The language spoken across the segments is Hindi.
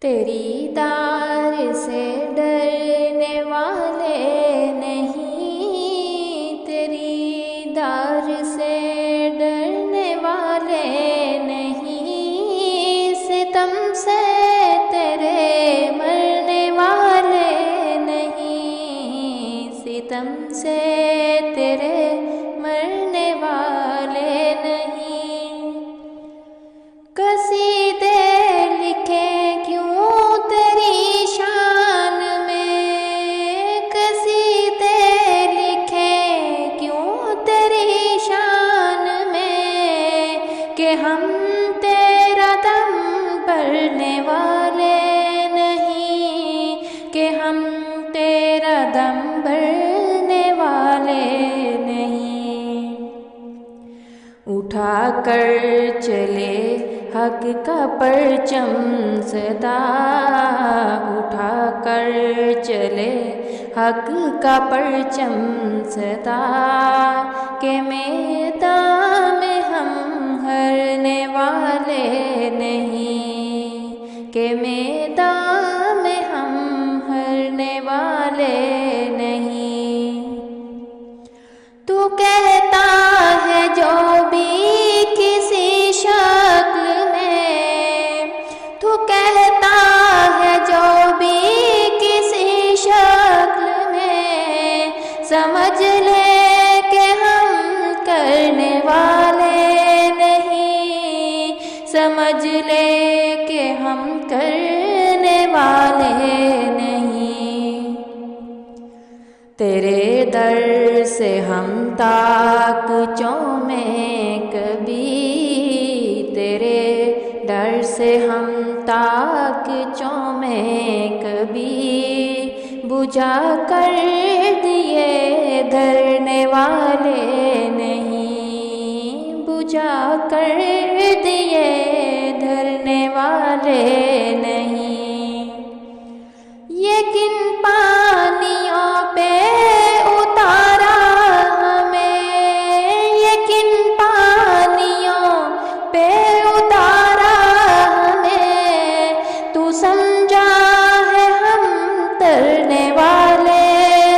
तेरी दार से डरने वाले नहीं, तेरी दार से डरने वाले नहीं, सितम से तेरे मरने वाले नहीं, सितम से तेरे मरने वाले नहीं। कसीदे लिखे क्यों तेरी शान में, कसीदे लिखे क्यों तेरी शान में, कि हम तेरा दम भरने वाले नहीं, कि हम तेरा दम भरने वाले नहीं। उठा कर चले हक का परचम सदा, उठा कर चले हक का परचम सदा, के मैदान में हम हारने वाले नहीं, के मैदान में हम हारने वाले नहीं। तू कहता है जो भी किसी शक्ल में, तू कहता है जो भी किसी शक्ल में, समझ ले कि हम करने वाले नहीं, समझ ले कि हम करने वाले नहीं। तेरे दर से हम ताकचों में कभी, तेरे डर से हम ताकचों में कभी, बुझा कर दिए धरने वाले नहीं, बुझा कर दिए धरने वाले नहीं। ये किन पानियों पे उतारा हमें, ये किन पानियों पे उतारा हमें, तू समझा है हम तरने वाले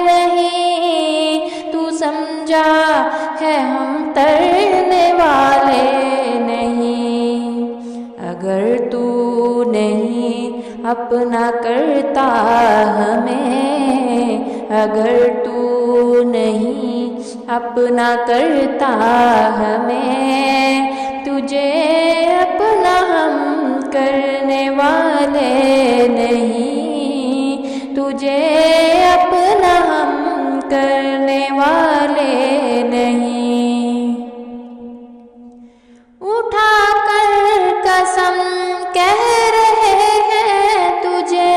नहीं, तू समझा है हम तरने वाले नहीं। अगर तू नहीं अपना करता हमें, अगर तू नहीं अपना करता हमें, तुझे अपना हम करने वाले नहीं, तुझे अपना हम करने वाले नहीं। उठा कर कसम कह रहे हैं तुझे,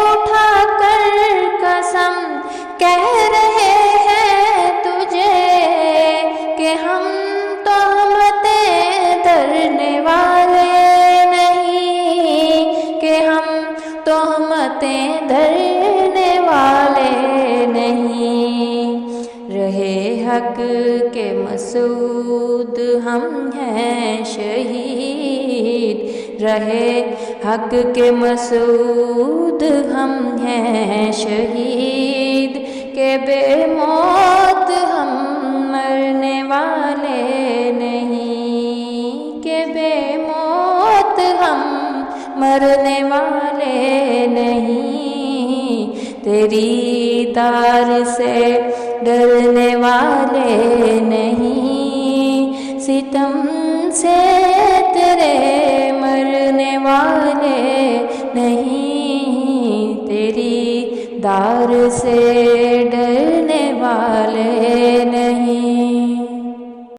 उठा कर कसम कह रहे हैं तुझे, कि हम तोहमतें धरने वाले नहीं, कि हम तोहमतें धरने वाले नहीं। रहे हक के मसूद हम हैं शहीद, रहे हक के मसूद हम हैं शहीद, के बेमौत हम मरने वाले नहीं, के बेमौत हम मरने वाले नहीं। तेरी दार से डरने वाले नहीं, सितम से तेरे मरने वाले नहीं, तेरी दार से डरने वाले